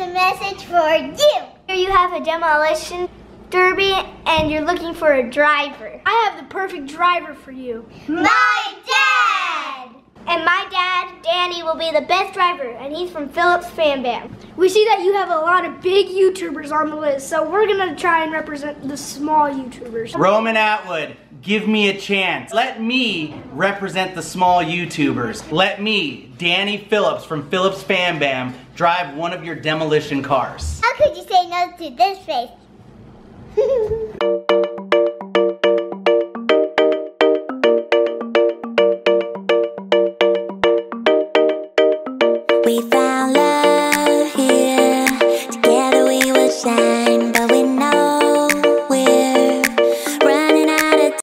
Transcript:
a message for you. Here you have a demolition derby and you're looking for a driver. I have the perfect driver for you. My dad! And my dad, Danny, will be the best driver, and he's from PHILLIPS FamBam. We see that you have a lot of big YouTubers on the list, so we're gonna try and represent the small YouTubers. Roman Atwood, give me a chance. Let me represent the small YouTubers. Let me, Danny Phillips from PHILLIPS FamBam, drive one of your demolition cars. How could you say no to this face?